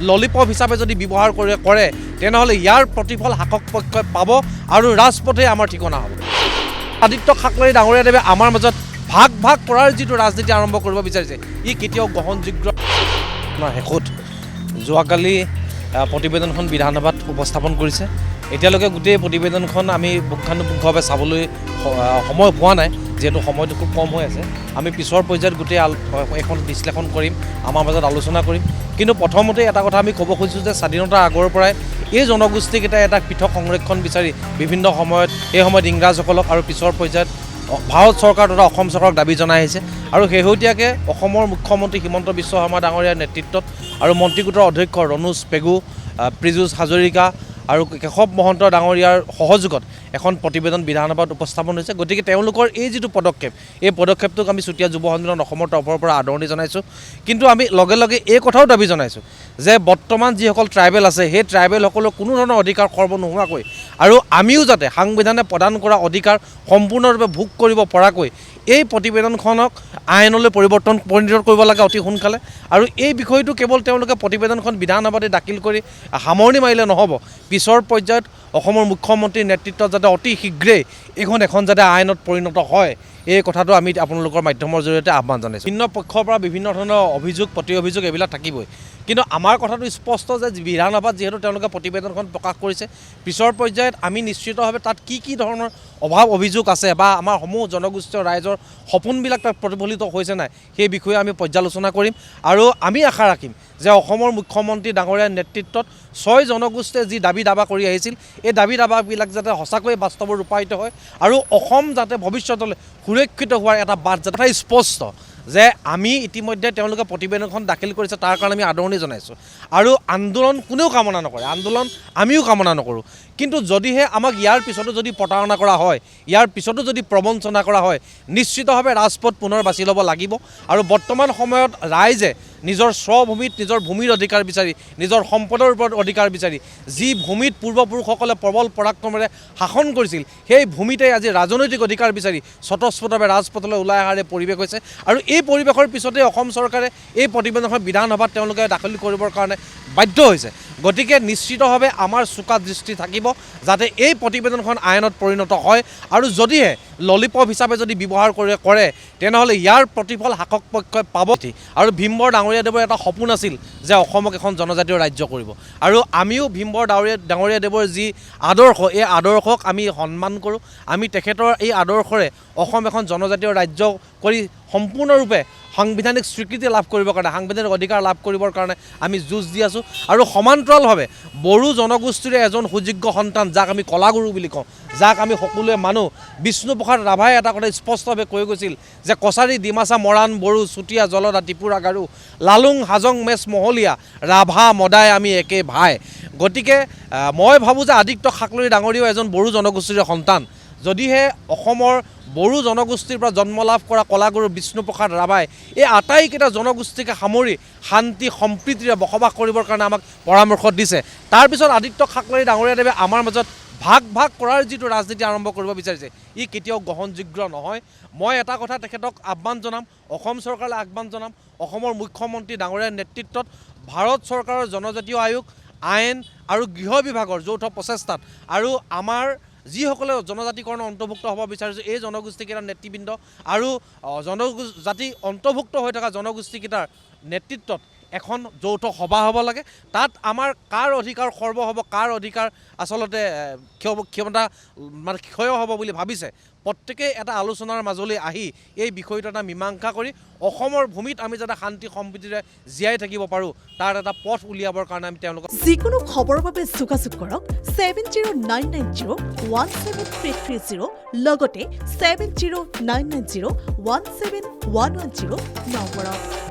Lollipop হিচাপে যদি ব্যৱহাৰ কৰে তেনেহ'লে ইয়াৰ প্ৰতিফল শাসক পক্ষই পাব আৰু ৰাজপথে আমাৰ ঠিকনা হ'ব। আদিত্য খাকলাৰী ডাঙৰীয়াদেৱে আমাৰ মাজত ভাগ ভাগ কৰাৰ যিটো ৰাজনীতি আৰম্ভ কৰিব বিচাৰিছে ই কেতিয়াও গ্ৰহণযোগ্য শেষত যোৱাকালি প্ৰতিবেদনখন বিধানসভাত উপস্থাপন কৰিছে। এতিয়ালৈকে গোটেই প্ৰতিবেদনখন আমি পুংখানুপুংখভাৱে চাবলৈ সময় পোৱা নাই, যিহেতু সময়টো খুব কম হৈ আছে। আমি পিছৰ পৰ্যায়ত গোটেই এখন বিশ্লেষণ কৰিম, আমাৰ মাজত আলোচনা কৰিম। কিন্তু প্ৰথমতে এটা কথা আমি ক'ব খুজিছোঁ যে স্বাধীনতাৰ আগৰ পৰাই এই জনগোষ্ঠীকেইটাই এটা পৃথক সংৰক্ষণ বিচাৰি বিভিন্ন সময়ত ইংৰাজসকলক আৰু পিছৰ পৰ্যায়ত ভাৰত চৰকাৰ তথা অসম চৰকাৰক দাবী জনাই আহিছে। আৰু শেহতীয়াকৈ অসমৰ মুখ্যমন্ত্ৰী হিমন্ত বিশ্ব শৰ্মা ডাঙৰীয়াৰ নেতৃত্বত আৰু মন্ত্ৰীগোটৰ অধ্যক্ষ ৰণোজ পেগু, পীযুষ হাজৰিকা আৰু কেশৱ মহন্ত ডাঙৰীয়াৰ সহযোগত এখন প্ৰতিবেদন বিধানসভাত উপস্থাপন হৈছে। গতিকে তেওঁলোকৰ এই যিটো পদক্ষেপ, এই পদক্ষেপটোক আমি চুতীয়া যুৱ সন্মিলন অসমৰ তৰফৰ পৰা আদৰণি জনাইছোঁ। কিন্তু আমি লগে লগে এই কথাও দাবী জনাইছোঁ যে বৰ্তমান যিসকল ট্ৰাইবেল আছে সেই ট্ৰাইবেলসকলৰ কোনো ধৰণৰ অধিকাৰ খৰ্ব নোহোৱাকৈ আৰু আমিও যাতে সাংবিধানে প্ৰদান কৰা অধিকাৰ সম্পূৰ্ণৰূপে ভোগ কৰিব পৰাকৈ এই প্ৰতিবেদনখনক আইনলৈ পৰিণত কৰিব লাগে অতি সোনকালে। আৰু এই বিষয়টো কেৱল তেওঁলোকে প্ৰতিবেদনখন বিধানসভাতে দাখিল কৰি সামৰণি মাৰিলে নহ'ব, পিছৰ পৰ্যায়ত অসমৰ মুখ্যমন্ত্ৰীৰ নেতৃত্বত যাতে অতি শীঘ্ৰেই এখন যাতে আইনত পৰিণত হয়, এই কথাটো আমি আপোনালোকৰ মাধ্যমৰ জৰিয়তে আহ্বান জনাইছোঁ। ভিন্ন পক্ষৰ পৰা বিভিন্ন ধৰণৰ অভিযোগ প্ৰতি অভিযোগ এইবিলাক থাকিবই, কিন্তু আমাৰ কথাটো স্পষ্ট যে বিধানসভাত যিহেতু তেওঁলোকে প্ৰতিবেদনখন প্ৰকাশ কৰিছে, পিছৰ পৰ্যায়ত আমি নিশ্চিতভাৱে তাত কি ধৰণৰ অভাৱ অভিযোগ আছে বা আমাৰ সমূহ জনগোষ্ঠীয় ৰাইজৰ সপোনবিলাক তাত প্ৰতিফলিত হৈছে নাই সেই বিষয়ে আমি পৰ্যালোচনা কৰিম। আৰু আমি আশা ৰাখিম যে অসমৰ মুখ্যমন্ত্ৰী ডাঙৰীয়াৰ নেতৃত্বত 6 জনগোষ্ঠীয়ে যি দাবী দাবা কৰি আহিছিল এই দাবী দাবাবিলাক যাতে সঁচাকৈয়ে বাস্তৱত ৰূপায়িত হয় আৰু অসম যাতে ভৱিষ্যতলৈ সুৰক্ষিত হোৱাৰ এটা বাট যাতে স্পষ্ট যে আমি ইতিমধ্যে তেওঁলোকে প্ৰতিবেদনখন দাখিল কৰিছে, তাৰ কাৰণে আমি আদৰণি জনাইছোঁ। আৰু আন্দোলন কোনেও কামনা নকৰে, আন্দোলন আমিও কামনা নকৰোঁ, কিন্তু যদিহে আমাক ইয়াৰ পিছতো যদি প্ৰতাৰণা কৰা হয়, ইয়াৰ পিছতো যদি প্ৰবঞ্চনা কৰা হয়, নিশ্চিতভাৱে ৰাজপথ পুনৰ বাছি ল'ব লাগিব। আৰু বৰ্তমান সময়ত ৰাইজে নিজৰ স্বভূমিত নিজৰ ভূমিৰ অধিকাৰ বিচাৰি, নিজৰ সম্পদৰ ওপৰত অধিকাৰ বিচাৰি, যি ভূমিত পূৰ্বপুৰুষসকলে প্ৰবল পৰাক্ৰমেৰে শাসন কৰিছিল সেই ভূমিতে আজি ৰাজনৈতিক অধিকাৰ বিচাৰি স্বতঃস্ফূৰ্তভাৱে ৰাজপথলৈ ওলাই অহাৰ পৰিৱেশ হৈছে। আৰু এই পৰিৱেশৰ পিছতে অসম চৰকাৰে এই প্ৰতিবেদনখন বিধানসভাত তেওঁলোকে দাখিল কৰিবৰ কাৰণে বাধ্য হৈছে। গতিকে নিশ্চিতভাৱে আমাৰ চোকা দৃষ্টি থাকিব যাতে এই প্ৰতিবেদনখন আইনত পৰিণত হয়, আৰু যদিহে ললিপপ হিচাপে যদি ব্যৱহাৰ কৰে তেনেহ'লে ইয়াৰ প্ৰতিফল শাসক পক্ষই পাব। আৰু ভীমবৰ ডাঙৰীয়াদেৱৰ এটা সপোন আছিল যে অসমক এখন জনজাতীয় ৰাজ্য কৰিব, আৰু আমিও ভীমবৰ ডাঙৰীয়াদেৱৰ যি আদৰ্শ এই আদৰ্শক আমি সন্মান কৰোঁ। আমি তেখেতৰ এই আদৰ্শৰে অসম এখন জনজাতীয় ৰাজ্য কৰি সম্পূৰ্ণৰূপে সাংবিধানিক স্বীকৃতি লাভ কৰিবৰ কাৰণে, সাংবিধানিক অধিকাৰ লাভ কৰিবৰ কাৰণে আমি যুঁজ দি আছোঁ। আৰু সমান্তৰালভাৱে বড়ো জনগোষ্ঠীৰে এজন সুযোগ্য সন্তান যাক আমি কলাগুৰু বুলি কওঁ, যাক আমি সকলোৱে মানো, বিষ্ণুপ্ৰসাদ ৰাভাই এটা কথা স্পষ্টভাৱে কৈ গৈছিল যে কছাৰী, ডিমাচা, মৰাণ, বড়ো, চুতীয়া, জলদা, ত্ৰিপুৰা, গাৰো, লালুং, হাজং, মেচ, মহলীয়া, ৰাভা, মদাই আমি একে ভাই। গতিকে মই ভাবোঁ যে আদিত্য খাকলাৰী ডাঙৰীয়াও এজন বড়ো জনগোষ্ঠীৰে সন্তান। যদিহে অসমৰ বড়ো জনগোষ্ঠীৰ পৰা জন্ম লাভ কৰা কলাগুৰু বিষ্ণুপ্ৰসাদ ৰাভাই এই আটাইকেইটা জনগোষ্ঠীকে সামৰি শান্তি সম্প্ৰীতিৰে বসবাস কৰিবৰ কাৰণে আমাক পৰামৰ্শ দিছে, তাৰপিছত আদিত্য খাকলাৰী ডাঙৰীয়াদেৱে আমাৰ মাজত ভাগ ভাগ কৰাৰ যিটো ৰাজনীতি আৰম্ভ কৰিব বিচাৰিছে ই কেতিয়াও গ্ৰহণযোগ্য নহয়। মই এটা কথা তেখেতক আহ্বান জনাম, অসম চৰকাৰলৈ আহ্বান জনাম, অসমৰ মুখ্যমন্ত্ৰী ডাঙৰীয়াৰ নেতৃত্বত ভাৰত চৰকাৰৰ জনজাতীয় আয়োগ, আইন আৰু গৃহ বিভাগৰ যৌথ প্ৰচেষ্টাত আৰু আমাৰ যিসকলে জনজাতিকৰণ অন্তৰ্ভুক্ত হ'ব বিচাৰিছে এই জনগোষ্ঠীকেইটাৰ নেতৃবৃন্দ আৰু জনজাতি অন্তৰ্ভুক্ত হৈ থকা জনগোষ্ঠীকেইটাৰ নেতৃত্বত এখন যৌথ সভা হ'ব লাগে। তাত আমাৰ কাৰ অধিকাৰ খৰ্ব হ'ব, কাৰ অধিকাৰ আচলতে ক্ষমতা মানে ক্ষয় হ'ব বুলি ভাবিছে, প্ৰত্যেকেই এটা আলোচনাৰ মাজলৈ আহি এই বিষয়টো এটা মীমাংসা কৰি অসমৰ ভূমিত আমি যাতে শান্তি সম্প্ৰীতিৰে জীয়াই থাকিব পাৰোঁ তাৰ এটা পথ উলিয়াবৰ কাৰণে আমি তেওঁলোকক যিকোনো খবৰৰ বাবে যোগাযোগ কৰক 7099017330 লগতে 7099017110 নম্বৰত।